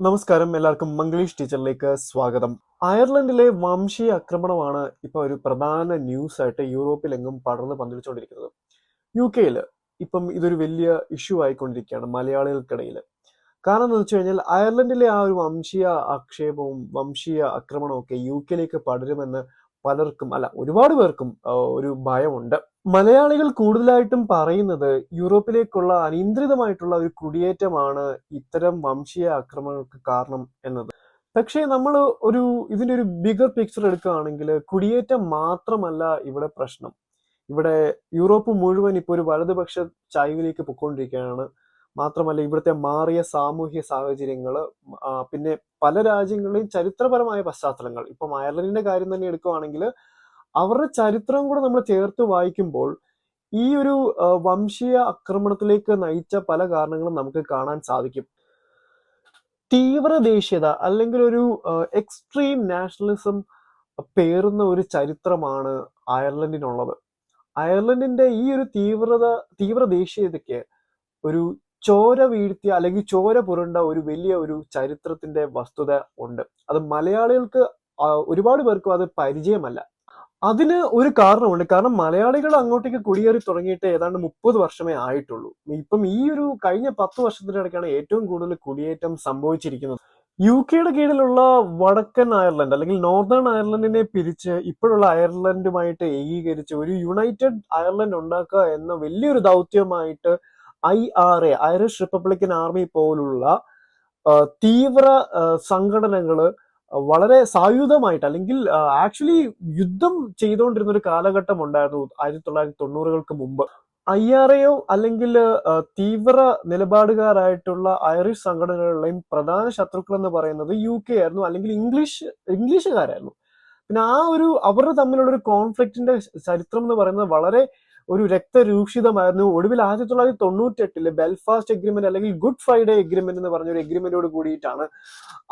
നമസ്കാരം, എല്ലാവർക്കും മംഗ്ലീഷ് ടീച്ചറിലേക്ക് സ്വാഗതം. അയർലൻഡിലെ വംശീയ ആക്രമണമാണ് ഇപ്പൊ ഒരു പ്രധാന ന്യൂസ് ആയിട്ട് യൂറോപ്പിലെങ്ങും പടർന്ന് പന്തലിച്ചുകൊണ്ടിരിക്കുന്നത്. UK-യിൽ ഇപ്പം ഇതൊരു വലിയ ഇഷ്യൂ ആയിക്കൊണ്ടിരിക്കുകയാണ് മലയാളികൾക്കിടയിൽ. കാരണം എന്ന് വെച്ച് കഴിഞ്ഞാൽ അയർലൻഡിലെ ആ ഒരു വംശീയ ആക്ഷേപവും വംശീയ ആക്രമണവും ഒക്കെ UK-യിലേക്ക് പടരുമെന്ന് പലർക്കും, അല്ല ഒരുപാട് പേർക്കും ഒരു ഭയമുണ്ട്. മലയാളികൾ കൂടുതലായിട്ടും പറയുന്നത് യൂറോപ്പിലേക്കുള്ള അനിയന്ത്രിതമായിട്ടുള്ള ഒരു കുടിയേറ്റമാണ് ഇത്തരം വംശീയ ആക്രമണങ്ങൾക്ക് കാരണം എന്നത്. പക്ഷേ നമ്മൾ ഇതിന്റെ ഒരു ബിഗർ പിക്ചർ എടുക്കുകയാണെങ്കിൽ കുടിയേറ്റം മാത്രമല്ല ഇവിടെ പ്രശ്നം. ഇവിടെ യൂറോപ്പ് മുഴുവൻ ഇപ്പോൾ ഒരു വലതുപക്ഷ ചായ്വിലേക്ക് പൊയ്ക്കൊണ്ടിരിക്കുകയാണ്. മാത്രമല്ല ഇവിടുത്തെ മാറിയ സാമൂഹ്യ സാഹചര്യങ്ങൾ, പിന്നെ പല രാജ്യങ്ങളുടെയും ചരിത്രപരമായ പശ്ചാത്തലങ്ങൾ. ഇപ്പം അയർലൻഡിന്റെ കാര്യം തന്നെ എടുക്കുകയാണെങ്കിൽ അവരുടെ ചരിത്രം കൂടെ നമ്മൾ ചേർത്ത് വായിക്കുമ്പോൾ ഈ ഒരു വംശീയ ആക്രമണത്തിലേക്ക് നയിച്ച പല കാരണങ്ങളും നമുക്ക് കാണാൻ സാധിക്കും. തീവ്ര ദേശീയത അല്ലെങ്കിൽ ഒരു എക്സ്ട്രീം നാഷണലിസം പേറുന്ന ഒരു ചരിത്രമാണ് അയർലൻഡിനുള്ളത്. അയർലൻഡിന്റെ ഈ ഒരു തീവ്ര ദേശീയതയ്ക്ക് ഒരു ചോര വീഴ്ത്തിയ അല്ലെങ്കിൽ ചോര പുരണ്ട ഒരു വലിയ ഒരു ചരിത്രത്തിന്റെ വസ്തുത ഉണ്ട്. അത് മലയാളികൾക്ക് ഒരുപാട് പേർക്കും അത് പരിചയമല്ല. അതിന് ഒരു കാരണമുണ്ട്. കാരണം മലയാളികൾ അങ്ങോട്ടേക്ക് കുടിയേറി തുടങ്ങിയിട്ട് ഏതാണ്ട് 30 വർഷമേ ആയിട്ടുള്ളൂ. ഇപ്പം ഈ ഒരു കഴിഞ്ഞ 10 വർഷത്തിനിടയ്ക്കാണ് ഏറ്റവും കൂടുതൽ കുടിയേറ്റം സംഭവിച്ചിരിക്കുന്നത്. UK-യുടെ കീഴിലുള്ള വടക്കൻ അയർലൻഡ് അല്ലെങ്കിൽ നോർത്തേൺ അയർലൻഡിനെ പിരിച്ച് ഇപ്പോഴുള്ള അയർലൻഡുമായിട്ട് ഏകീകരിച്ച് ഒരു യുണൈറ്റഡ് അയർലൻഡ് ഉണ്ടാക്കുക എന്ന വലിയൊരു ദൗത്യമായിട്ട് IRA, ഐറിഷ് റിപ്പബ്ലിക്കൻ ആർമി പോലുള്ള തീവ്ര സംഘടനകള് വളരെ സായുധമായിട്ട് അല്ലെങ്കിൽ ആക്ച്വലി യുദ്ധം ചെയ്തുകൊണ്ടിരുന്ന ഒരു കാലഘട്ടം ഉണ്ടായിരുന്നു 1990-കൾക്ക് മുമ്പ്. IRA-യോ അല്ലെങ്കിൽ തീവ്ര നിലപാടുകാരായിട്ടുള്ള ഐറിഷ് സംഘടനകളുടെയും പ്രധാന ശത്രുക്കൾ എന്ന് പറയുന്നത് UK ആയിരുന്നു, അല്ലെങ്കിൽ ഇംഗ്ലീഷുകാരായിരുന്നു. പിന്നെ അവരുടെ തമ്മിലുള്ള ഒരു കോൺഫ്ലിക്റ്റിന്റെ ചരിത്രം എന്ന് പറയുന്നത് വളരെ ഒരു രക്തരൂക്ഷിതമായിരുന്നു. ഒടുവിൽ 1998 ബെൽഫാസ്റ്റ് എഗ്രിമെന്റ് അല്ലെങ്കിൽ ഗുഡ് ഫ്രൈഡേ എഗ്രിമെന്റ് എന്ന് പറഞ്ഞ ഒരു എഗ്രിമെന്റോട് കൂടിയിട്ടാണ്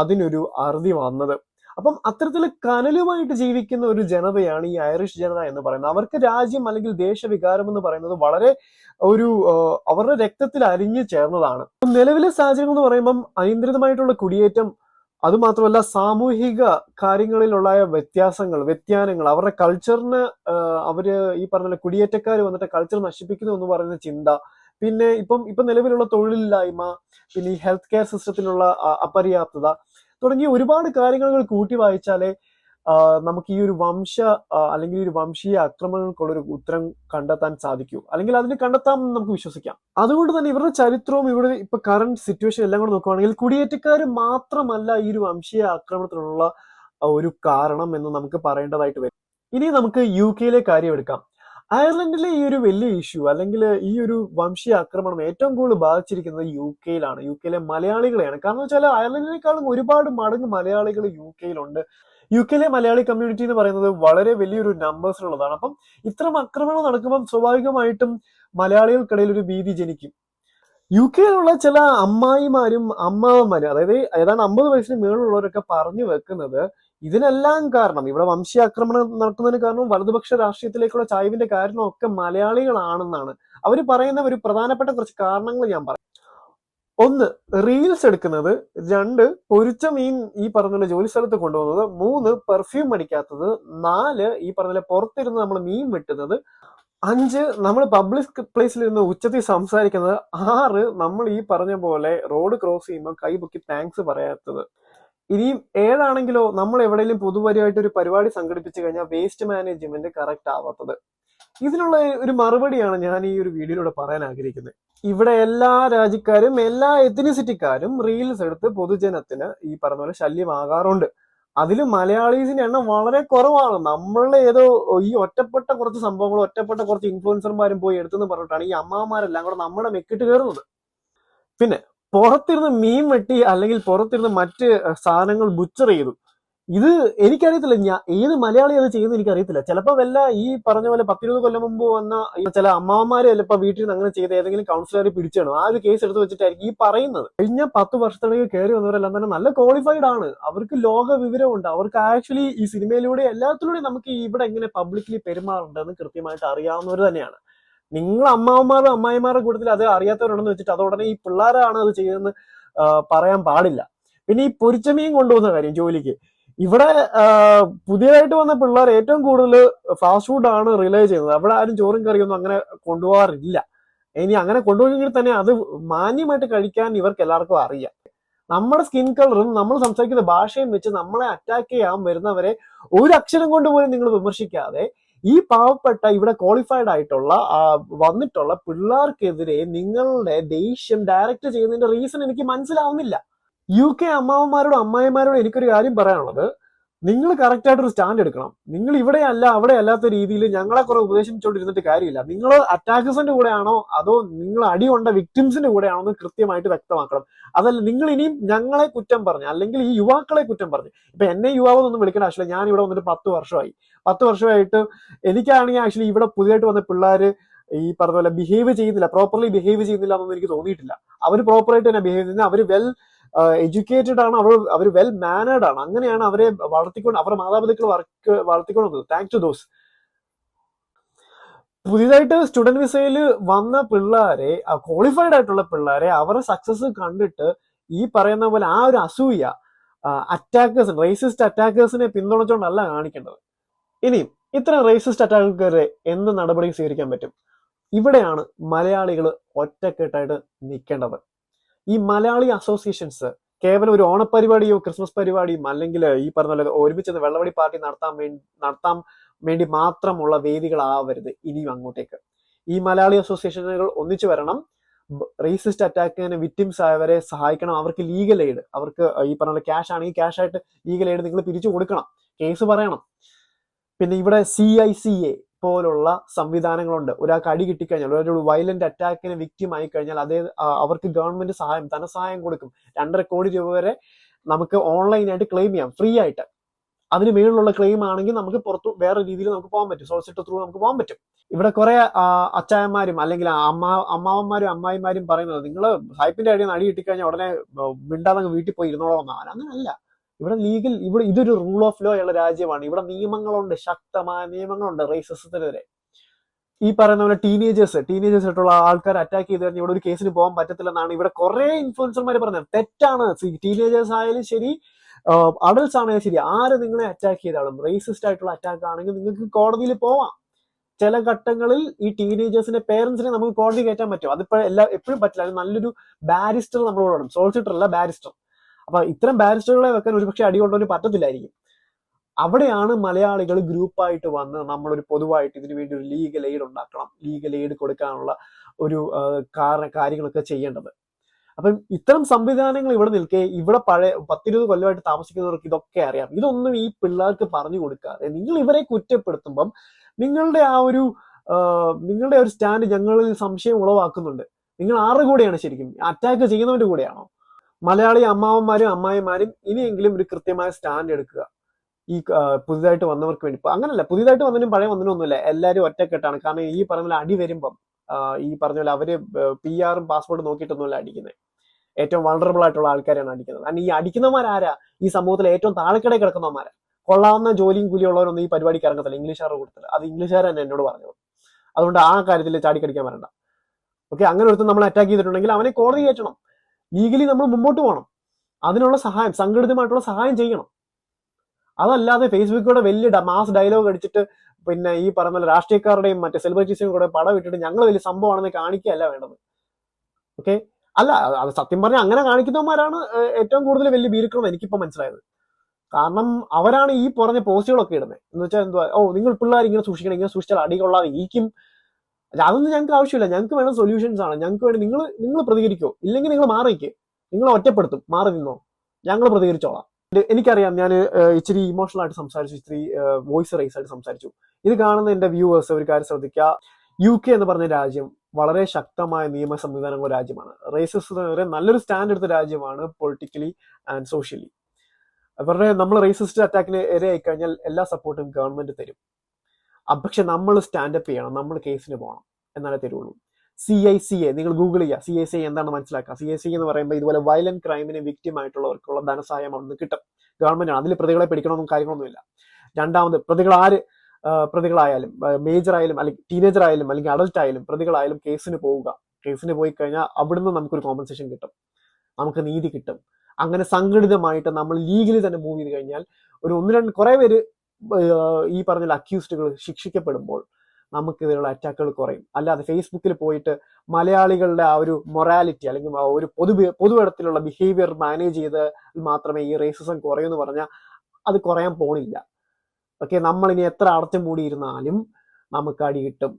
അതിനൊരു അറുതി വന്നത്. അപ്പം അത്തരത്തിൽ കനലുമായിട്ട് ജീവിക്കുന്ന ഒരു ജനതയാണ് ഈ ഐറിഷ് ജനത എന്ന് പറയുന്നത്. അവർക്ക് രാജ്യം അല്ലെങ്കിൽ ദേശവികാരം എന്ന് പറയുന്നത് വളരെ അവരുടെ രക്തത്തിൽ അരിഞ്ഞു ചേർന്നതാണ്. നിലവിലെ സാഹചര്യം എന്ന് പറയുമ്പം അനിയന്ത്രിതമായിട്ടുള്ള കുടിയേറ്റം, അതുമാത്രമല്ല സാമൂഹിക കാര്യങ്ങളിലുള്ള വ്യത്യാനങ്ങൾ, അവരുടെ കൾച്ചറിന് അവര് ഈ പറഞ്ഞ കുടിയേറ്റക്കാർ വന്നിട്ട് കൾച്ചർ നശിപ്പിക്കുന്നു എന്ന് പറയുന്ന ചിന്ത, പിന്നെ ഇപ്പം നിലവിലുള്ള തൊഴിലില്ലായ്മ, പിന്നെ ഈ ഹെൽത്ത് കെയർ സിസ്റ്റത്തിനുള്ള അപര്യാപ്തത തുടങ്ങിയ ഒരുപാട് കാര്യങ്ങൾ കൂട്ടി വായിച്ചാലേ നമുക്ക് ഈ ഒരു അല്ലെങ്കിൽ ഈ ഒരു വംശീയ ആക്രമണങ്ങൾക്കുള്ള ഒരു ഉത്തരം കണ്ടെത്താൻ സാധിക്കൂ, അല്ലെങ്കിൽ അതിന് കണ്ടെത്താമെന്ന് നമുക്ക് വിശ്വസിക്കാം. അതുകൊണ്ട് തന്നെ ഇവരുടെ ചരിത്രവും ഇവിടെ ഇപ്പൊ കറന്റ് സിറ്റുവേഷൻ എല്ലാം കൂടെ നോക്കുകയാണെങ്കിൽ കുടിയേറ്റക്കാർ മാത്രമല്ല ഈ ഒരു വംശീയ ആക്രമണത്തിനുള്ള ഒരു കാരണം എന്ന് നമുക്ക് പറയേണ്ടതായിട്ട് വരും. ഇനി നമുക്ക് UK-യിലെ കാര്യം എടുക്കാം. അയർലൻഡിലെ ഈ ഒരു വലിയ ഇഷ്യൂ അല്ലെങ്കിൽ ഈ ഒരു വംശീയ ആക്രമണം ഏറ്റവും കൂടുതൽ ബാധിച്ചിരിക്കുന്നത് UK-യിലാണ്, UK-യിലെ മലയാളികളെയാണ്. കാരണം വെച്ചാൽ അയർലൻഡിനേക്കാളും ഒരുപാട് മടങ്ങ് മലയാളികൾ UK-യിലുണ്ട്. UK-യിലെ മലയാളി കമ്മ്യൂണിറ്റി എന്ന് പറയുന്നത് വളരെ വലിയൊരു നമ്പേഴ്സിലുള്ളതാണ്. അപ്പം ഇത്തരം ആക്രമണം നടക്കുമ്പോൾ സ്വാഭാവികമായിട്ടും മലയാളികൾക്കിടയിൽ ഒരു ഭീതി ജനിക്കും. UK-യിലുള്ള ചില അമ്മായിമാരും അമ്മാവന്മാരും, അതായത് ഏതാണ്ട് 50 വയസ്സിന് മേളുള്ളവരൊക്കെ പറഞ്ഞു വെക്കുന്നത് ഇതിനെല്ലാം കാരണം, ഇവിടെ വംശീയാക്രമണം നടത്തുന്നതിന് കാരണം വലതുപക്ഷ രാഷ്ട്രീയത്തിലേക്കുള്ള ചായ്വിന്റെ കാരണമൊക്കെ മലയാളികളാണെന്നാണ് അവർ പറയുന്ന ഒരു പ്രധാനപ്പെട്ട കുറച്ച് കാരണങ്ങൾ ഞാൻ പറയാം. 1, റീൽസ് എടുക്കുന്നത്. 2, പൊരിച്ച മീൻ ഈ പറഞ്ഞ ജോലി സ്ഥലത്ത് കൊണ്ടുപോകുന്നത്. 3, പെർഫ്യൂം അടിക്കാത്തത്. 4, ഈ പറഞ്ഞ പുറത്തിരുന്ന് നമ്മൾ മീൻ വെട്ടുന്നത്. 5, നമ്മൾ പബ്ലിക് പ്ലേസിൽ ഇരുന്ന് ഉച്ചത്തിൽ സംസാരിക്കുന്നത്. 6, നമ്മൾ ഈ പറഞ്ഞ പോലെ റോഡ് ക്രോസ് ചെയ്യുമ്പോൾ കൈ പൊക്കി താങ്ക്സ് പറയാത്തത്. ഇനിയും 7 ആണെങ്കിലോ, നമ്മൾ എവിടെയെങ്കിലും പൊതുപരമായിട്ട് ഒരു പരിപാടി സംഘടിപ്പിച്ചു കഴിഞ്ഞാൽ വേസ്റ്റ് മാനേജ്മെന്റ് കറക്റ്റ് ആവാത്തത്. ഇതിനുള്ള ഒരു മറുപടിയാണ് ഞാൻ ഈ ഒരു വീഡിയോയിലൂടെ പറയാൻ ആഗ്രഹിക്കുന്നത്. ഇവിടെ എല്ലാ രാജ്യക്കാരും എല്ലാ എത്നിസിറ്റിക്കാരും റീൽസ് എടുത്ത് പൊതുജനത്തിന് ഈ പറഞ്ഞ പോലെ ശല്യമാകാറുണ്ട്. അതിലും മലയാളീസിന്റെ എണ്ണം വളരെ കുറവാണ്. നമ്മളുടെ ഈ ഒറ്റപ്പെട്ട കുറച്ച് സംഭവങ്ങളും ഒറ്റപ്പെട്ട കുറച്ച് ഇൻഫ്ലുവൻസർമാരും പോയി എടുത്തെന്ന് പറഞ്ഞിട്ടാണ് ഈ അമ്മാമാരെല്ലാം കൂടെ നമ്മുടെ മെക്കിട്ട് കയറുന്നത്. പിന്നെ പുറത്തിരുന്ന് മീൻ വെട്ടി അല്ലെങ്കിൽ പുറത്തിരുന്ന് മറ്റ് സാധനങ്ങൾ ബുച്ചർ ചെയ്തു. ഇത് എനിക്കറിയത്തില്ല, ഏത് മലയാളി അത് ചെയ്യുന്നത് എനിക്കറിയത്തില്ല. ചിലപ്പോൾ ഈ പറഞ്ഞ പോലെ 10-20 കൊല്ലം മുമ്പ് വന്ന ചില അമ്മാവന്മാര് ചിലപ്പോൾ വീട്ടിൽ നിന്ന് അങ്ങനെ ചെയ്ത് ഏതെങ്കിലും കൗൺസിലറെ പിടിച്ചാണ് ആ ഒരു കേസ് എടുത്ത് വെച്ചിട്ടായിരിക്കും ഈ പറയുന്നത്. കഴിഞ്ഞ 10 വർഷത്തിലേക്ക് കയറി വന്നവരെല്ലാം തന്നെ നല്ല ക്വാളിഫൈഡ് ആണ്, അവർക്ക് ലോക വിവരമുണ്ട്, അവർക്ക് ആക്ച്വലി ഈ സിനിമയിലൂടെ എല്ലാത്തിലൂടെയും നമുക്ക് ഇവിടെ എങ്ങനെ പബ്ലിക്കലി പെരുമാറുണ്ടെന്ന് കൃത്യമായിട്ട് അറിയാവുന്നവർ തന്നെയാണ്. നിങ്ങൾ അമ്മാവന്മാരും അമ്മായിമാരുടെ കൂട്ടത്തിൽ അത് അറിയാത്തവരുണ്ടെന്ന് വെച്ചിട്ട് അതോടനെ ഈ പിള്ളേരാണ് അത് ചെയ്തതെന്ന് പറയാൻ പാടില്ല. പിന്നെ ഈ പൊരിച്ചമീൻ കൊണ്ടുപോകുന്ന കാര്യം ജോലിക്ക്, ഇവിടെ പുതിയതായിട്ട് വന്ന പിള്ളേർ ഏറ്റവും കൂടുതൽ ഫാസ്റ്റ് ഫുഡാണ് റിലേ ചെയ്യുന്നത്. അവിടെ ആരും ചോറും കറിയൊന്നും അങ്ങനെ കൊണ്ടുപോകാറില്ല. ഇനി അങ്ങനെ കൊണ്ടുപോയെങ്കിൽ തന്നെ അത് മാന്യമായിട്ട് കഴിക്കാൻ ഇവർക്ക് എല്ലാവർക്കും അറിയാം. നമ്മുടെ സ്കിൻ കളറും നമ്മൾ സംസാരിക്കുന്ന ഭാഷയും വെച്ച് നമ്മളെ അറ്റാക്ക് ചെയ്യാൻ വരുന്നവരെ ഒരു അക്ഷരം കൊണ്ട് പോലും നിങ്ങൾ വിമർശിക്കാതെ ഈ പാവപ്പെട്ട ഇവിടെ ക്വാളിഫൈഡ് ആയിട്ടുള്ള വന്നിട്ടുള്ള പിള്ളേർക്കെതിരെ നിങ്ങളുടെ ദേഷ്യം ഡയറക്റ്റ് ചെയ്യുന്നതിന്റെ റീസൺ എനിക്ക് മനസ്സിലാവുന്നില്ല. UK അമ്മാവന്മാരോടും അമ്മായിമാരോടും എനിക്കൊരു കാര്യം പറയാനുള്ളത്, നിങ്ങൾ കറക്റ്റ് ആയിട്ടൊരു സ്റ്റാൻഡ് എടുക്കണം. നിങ്ങൾ ഇവിടെ അല്ല അവിടെ അല്ലാത്ത രീതിയിൽ ഞങ്ങളെ കുറെ ഉപദേശിച്ചുകൊണ്ടിരുന്നിട്ട് കാര്യമില്ല. നിങ്ങൾ അറ്റാക്കേഴ്സിന്റെ കൂടെയാണോ അതോ നിങ്ങൾ അടി കൊണ്ട വിക്ടിംസിന്റെ കൂടെയാണോ എന്ന് കൃത്യമായിട്ട് വ്യക്തമാക്കണം. അതല്ല നിങ്ങൾ ഇനിയും ഞങ്ങളെ കുറ്റം പറഞ്ഞ് അല്ലെങ്കിൽ ഈ യുവാക്കളെ കുറ്റം പറഞ്ഞ്, ഇപ്പൊ എന്നെ യുവാവെന്നൊന്നും വിളിക്കേണ്ട ആവശ്യമില്ല. ഞാൻ ഇവിടെ വന്നിട്ട് 10 വർഷമായി. 10 വർഷമായിട്ട് എനിക്കാണെങ്കിൽ ആക്ച്വലി ഇവിടെ പുതിയതായിട്ട് വന്ന പിള്ളേര് ഈ പറഞ്ഞ പോലെ പ്രോപ്പർലി ബിഹേവ് ചെയ്യുന്നില്ല എന്നൊന്നും എനിക്ക് തോന്നിയിട്ടില്ല. അവർ പ്രോപ്പറായിട്ട് തന്നെ ബിഹേവ് ചെയ്യുന്നത്. അവർ വെൽ എഡ്യൂക്കേറ്റഡ് ആണ്, അവർ വെൽ മാനേർഡ് ആണ്. അങ്ങനെയാണ് അവരെ അവരുടെ മാതാപിതാക്കൾ വളർത്തിക്കൊണ്ടത്. Thanks to those. പുതിയതായിട്ട് സ്റ്റുഡന്റ് വിസയിൽ വന്ന പിള്ളേരെ, ക്വാളിഫൈഡ് ആയിട്ടുള്ള പിള്ളേരെ, അവരുടെ സക്സസ് കണ്ടിട്ട് ഈ പറയുന്ന പോലെ ആ ഒരു അസൂയ റേസിസ്റ്റ് അറ്റാക്കേഴ്സിനെ പിന്തുണച്ചുകൊണ്ടല്ല കാണിക്കേണ്ടത്. ഇനിയും ഇത്തരം റേസിസ്റ്റ് അറ്റാക്കുകരെ എന്ത് നടപടി സ്വീകരിക്കാൻ പറ്റും? ഇവിടെയാണ് മലയാളികൾ ഒറ്റക്കെട്ടായിട്ട് നിൽക്കേണ്ടത്. ഈ മലയാളി അസോസിയേഷൻസ് കേവലം ഒരു ഓണപരിപാടിയോ ക്രിസ്മസ് പരിപാടിയും അല്ലെങ്കിൽ ഈ പറഞ്ഞ പോലെ ഒരുമിച്ച് വെള്ളവടി പാർട്ടി നടത്താൻ വേണ്ടി മാത്രമുള്ള വേദികളാവരുത് ഇനിയും അങ്ങോട്ടേക്ക്. ഈ മലയാളി അസോസിയേഷനുകൾ ഒന്നിച്ചു വരണം. റേസിസ്റ്റ് അറ്റാക്കിന് വിക്ടിംസ് ആയവരെ സഹായിക്കണം. അവർക്ക് ലീഗൽ എയ്ഡ്, അവർക്ക് ഈ പറഞ്ഞ ക്യാഷ് ആണെങ്കിൽ ക്യാഷ് ആയിട്ട് ലീഗൽ എയ്ഡ് നിങ്ങൾ പിരിച്ചു കൊടുക്കണം, കേസ് പറയണം. പിന്നെ ഇവിടെ CICA പോലുള്ള സംവിധാനങ്ങളുണ്ട്. ഒരാൾക്ക് അടി കിട്ടിക്കഴിഞ്ഞാൽ, ഒരു വയലന്റ് അറ്റാക്കിന് വിക്ടിം ആയി കഴിഞ്ഞാൽ അവർക്ക് ഗവൺമെന്റ് ധനസഹായം കൊടുക്കും. 2.5 കോടി രൂപ വരെ നമുക്ക് ഓൺലൈനായിട്ട് ക്ലെയിം ചെയ്യാം, ഫ്രീ ആയിട്ട്. അതിന് മേളിലുള്ള ക്ലെയിം ആണെങ്കിൽ നമുക്ക് പുറത്തു വേറെ രീതിയിൽ നമുക്ക് പോകാൻ പറ്റും, സോളിസിറ്റർ ത്രൂ നമുക്ക് പോകാൻ പറ്റും. ഇവിടെ കുറെ അച്ചായന്മാരും അല്ലെങ്കിൽ അമ്മാവന്മാരും അമ്മായിമാരും പറയുന്നത്, നിങ്ങൾ സായിപ്പിന്റെ അടിയിൽ അടി കിട്ടിക്കഴിഞ്ഞാൽ ഉടനെ മിണ്ടാതെ വീട്ടിൽ പോയി ഇരുന്നോളാം. അങ്ങനല്ല. ഇവിടെ ഇതൊരു റൂൾ ഓഫ് ലോ ഉള്ള രാജ്യമാണ്. ഇവിടെ നിയമങ്ങളുണ്ട്, ശക്തമായ നിയമങ്ങളുണ്ട് റേസിസത്തിനെതിരെ. ഈ പറയുന്ന പോലെ ടീനേജേഴ്സ് ആയിട്ടുള്ള ആൾക്കാർ അറ്റാക്ക് ചെയ്ത് കഴിഞ്ഞാൽ ഇവിടെ ഒരു കേസിന് പോകാൻ പറ്റത്തില്ലെന്നാണ് ഇവിടെ കുറെ ഇൻഫ്ലുവൻസർമാർ പറഞ്ഞത്. തെറ്റാണ്. ടീനേജേഴ്സ് ആയാലും ശരി, അഡൽട്സ് ആണെങ്കിലും ശരി, ആര് നിങ്ങളെ അറ്റാക്ക് ചെയ്താലും റേസിസ്റ്റ് ആയിട്ടുള്ള അറ്റാക്ക് ആണെങ്കിൽ നിങ്ങൾക്ക് കോടതിയിൽ പോവാം. ചില ഘട്ടങ്ങളിൽ ഈ ടീനേജേഴ്സിന്റെ പേരൻസിനെ നമുക്ക് കോടതി കയറ്റാൻ പറ്റും. അതിപ്പോ എപ്പോഴും പറ്റില്ല. നല്ലൊരു ബാരിസ്റ്റർ നമ്മളോട് വേണം, സോളിസിറ്റർ അല്ല ബാരിസ്റ്റർ. അപ്പൊ ഇത്തരം ബാരിസ്റ്ററുകളെ വെക്കാൻ ഒരുപക്ഷെ അടികൊണ്ടൊരു പറ്റത്തില്ലായിരിക്കും. അവിടെയാണ് മലയാളികൾ ഗ്രൂപ്പായിട്ട് വന്ന് നമ്മളൊരു പൊതുവായിട്ട് ഇതിനു വേണ്ടി ഒരു ലീഗൽ എയ്ഡ് ഉണ്ടാക്കണം, ലീഗൽ എയ്ഡ് കൊടുക്കാനുള്ള ഒരു കാര്യങ്ങളൊക്കെ ചെയ്യേണ്ടത്. അപ്പം ഇത്തരം സംവിധാനങ്ങൾ ഇവിടെ നിൽക്കെ ഇവിടെ 10-20 കൊല്ലമായിട്ട് താമസിക്കുന്നവർക്ക് ഇതൊക്കെ അറിയാം. ഇതൊന്നും ഈ പിള്ളേർക്ക് പറഞ്ഞു കൊടുക്കാതെ നിങ്ങൾ ഇവരെ കുറ്റപ്പെടുത്തുമ്പം നിങ്ങളുടെ ഒരു സ്റ്റാൻഡ് ഞങ്ങളിൽ സംശയം ഉളവാക്കുന്നുണ്ട്. നിങ്ങൾ ആരുടെ കൂടെയാണ് ശരിക്കും? അറ്റാക്ക് ചെയ്യുന്നവന്റെ കൂടെയാണോ? മലയാളി അമ്മാവന്മാരും അമ്മായിമാരും ഇനിയെങ്കിലും ഒരു കൃത്യമായ സ്റ്റാൻഡ് എടുക്കുക ഈ പുതിയതായിട്ട് വന്നവർക്ക് വേണ്ടി. അങ്ങനല്ല, പുതിയതായിട്ട് വന്നതിനും പഴയ വന്നതിനും ഒന്നുമില്ല, എല്ലാവരും ഒറ്റക്കെട്ടാണ്. കാരണം ഈ പറഞ്ഞ പോലെ അടി വരുമ്പം ഈ പറഞ്ഞ പോലെ അവര് PR പാസ്പോർട്ട് നോക്കിയിട്ടൊന്നുമല്ല അടിക്കുന്നത്. ഏറ്റവും വൾണറബിൾ ആയിട്ടുള്ള ആൾക്കാരാണ് അടിക്കുന്നത്. കാരണം ഈ അടിക്കുന്നവരാരാ? ഈ സമൂഹത്തിൽ ഏറ്റവും താഴെക്കടയിൽ കിടക്കുന്നവന്മാരാ. കൊള്ളാവുന്ന ജോലിയും കൂലിയുള്ളവരൊന്നും ഈ പരിപാടിക്ക് ഇറങ്ങത്തില്ല, ഇംഗ്ലീഷുകാരുടെ കൂട്ടത്തില്ല. അത് ഇംഗ്ലീഷുകാർ തന്നെ എന്നോട് പറഞ്ഞത്. അതുകൊണ്ട് ആ കാര്യത്തിൽ ചാടിക്കടിക്കാൻ വരണ്ട. ഓക്കെ, അങ്ങനെ ഒരുത്തം നമ്മൾ അറ്റാക്ക് ചെയ്തിട്ടുണ്ടെങ്കിൽ അവനെ കോടതി കയറ്റണം. ലീഗലി നമ്മൾ മുമ്പോട്ട് പോകണം. അതിനുള്ള സഹായം, സംഘടിതമായിട്ടുള്ള സഹായം ചെയ്യണം. അതല്ലാതെ ഫേസ്ബുക്കിലൂടെ വലിയ മാസ് ഡയലോഗ് അടിച്ചിട്ട് പിന്നെ ഈ പറഞ്ഞ രാഷ്ട്രീയക്കാരുടെയും മറ്റേ സെലിബ്രിറ്റീസിനും കൂടെ പടം ഇട്ടിട്ട് ഞങ്ങൾ വലിയ സംഭവമാണെന്ന് കാണിക്കുകയല്ല വേണ്ടത്. ഓക്കെ, അല്ല, അത് സത്യം പറഞ്ഞാൽ അങ്ങനെ കാണിക്കുന്നവന്മാരാണ് ഏറ്റവും കൂടുതൽ വലിയ ഭീരുക്കളെന്ന് എനിക്കിപ്പോൾ മനസ്സിലായത്. കാരണം അവരാണ് ഈ പറഞ്ഞ പോസ്റ്റുകളൊക്കെ ഇടുന്നത്. എന്ന് വെച്ചാൽ എന്തുവാ, നിങ്ങൾ പിള്ളേർ ഇങ്ങനെ സൂക്ഷിക്കണം, ഇങ്ങനെ സൂക്ഷിച്ചാൽ അടികൊള്ളാതെ ഇരിക്കും. അതൊന്നും ഞങ്ങൾക്ക് ആവശ്യമില്ല. ഞങ്ങൾക്ക് വേണം സൊല്യൂഷൻസ് ആണ്. ഞങ്ങൾക്ക് വേണ്ടി നിങ്ങൾ പ്രതികരിക്കോ, ഇല്ലെങ്കിൽ നിങ്ങൾ മാറിക്കോ, നിങ്ങളെ ഒറ്റപ്പെടുത്തും, മാറി നിന്നോ, ഞങ്ങൾ പ്രതികരിച്ചോളാം. എനിക്കറിയാം, ഞാൻ ഇച്ചിരി ഇമോഷണൽ ആയിട്ട് സംസാരിച്ചു, ഇച്ചിരി വോയിസ് റൈസ് ആയിട്ട് സംസാരിച്ചു. ഇത് കാണുന്ന എന്റെ വ്യൂവേഴ്സ് ഒരു കാര്യം ശ്രദ്ധിക്കുക. UK എന്ന് പറഞ്ഞ രാജ്യം വളരെ ശക്തമായ നിയമ സംവിധാനമുള്ള രാജ്യമാണ്. റേസിസത്തിനെതിരെ നല്ലൊരു സ്റ്റാൻഡ് എടുത്ത രാജ്യമാണ്, പൊളിറ്റിക്കലി ആൻഡ് സോഷ്യലി. നമ്മൾ റേസിസ്റ്റ് അറ്റാക്കിന് ഇരയായി കഴിഞ്ഞാൽ എല്ലാ സപ്പോർട്ടും ഗവൺമെന്റ് തരും. പക്ഷെ നമ്മൾ സ്റ്റാൻഡപ്പ് ചെയ്യണം, നമ്മൾ കേസിന് പോകണം, എന്നാലേ തരുള്ളൂ. CICA നിങ്ങൾ ഗൂഗിൾ ചെയ്യുക, CICA എന്താണെന്ന് മനസ്സിലാക്കുക. CICA എന്ന് പറയുമ്പോൾ ഇതുപോലെ വയലന്റ് ക്രൈമിന് വിക്ടിം ആയിട്ടുള്ളവർക്കുള്ള ധനസഹായം അവിടെ നിന്ന് കിട്ടും. ഗവൺമെന്റാണ്. അതിൽ പ്രതികളെ പിടിക്കണമെന്നും കാര്യങ്ങളൊന്നുമില്ല. രണ്ടാമത് പ്രതികളായാലും മേജർ ആയാലും അല്ലെങ്കിൽ ടീനേജർ ആയാലും അല്ലെങ്കിൽ അഡൽട്ട് ആയാലും പ്രതികളായാലും കേസിന് പോവുക. കേസിന് പോയി കഴിഞ്ഞാൽ അവിടുന്ന് നമുക്കൊരു കോമ്പൻസേഷൻ കിട്ടും, നമുക്ക് നീതി കിട്ടും. അങ്ങനെ സംഘടിതമായിട്ട് നമ്മൾ ലീഗലി തന്നെ മൂവ് ചെയ്ത് കഴിഞ്ഞാൽ ഒരു കുറെ പേര് ഈ പറഞ്ഞ അക്യൂസ്ഡുകൾ ശിക്ഷിക്കപ്പെടുമ്പോൾ നമുക്കിതിലുള്ള അറ്റാക്കുകൾ കുറയും. അല്ലാതെ ഫേസ്ബുക്കിൽ പോയിട്ട് മലയാളികളുടെ ആ ഒരു മൊറാലിറ്റി അല്ലെങ്കിൽ ആ ഒരു പൊതുവിടത്തിലുള്ള ബിഹേവിയർ മാനേജ് ചെയ്ത് മാത്രമേ ഈ റേസിസം കുറയൂ എന്ന് പറഞ്ഞാൽ അത് കുറയാൻ പോണില്ല. ഓക്കെ, നമ്മളിനി എത്ര അടച്ചു മൂടിയിരുന്നാലും നമുക്ക് അടി കിട്ടും.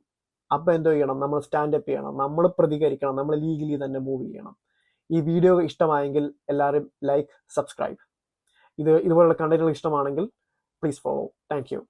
അപ്പൊ എന്തോ ചെയ്യണം, നമ്മൾ സ്റ്റാൻഡപ്പ് ചെയ്യണം, നമ്മൾ പ്രതികരിക്കണം, നമ്മൾ ലീഗലി തന്നെ മൂവ് ചെയ്യണം. ഈ വീഡിയോ ഇഷ്ടമായെങ്കിൽ എല്ലാവരും ലൈക്ക്, സബ്സ്ക്രൈബ്. ഇതുപോലുള്ള കണ്ടന്റുകൾ ഇഷ്ടമാണെങ്കിൽ പ്ലീസ് ഫോളോ. Thank you.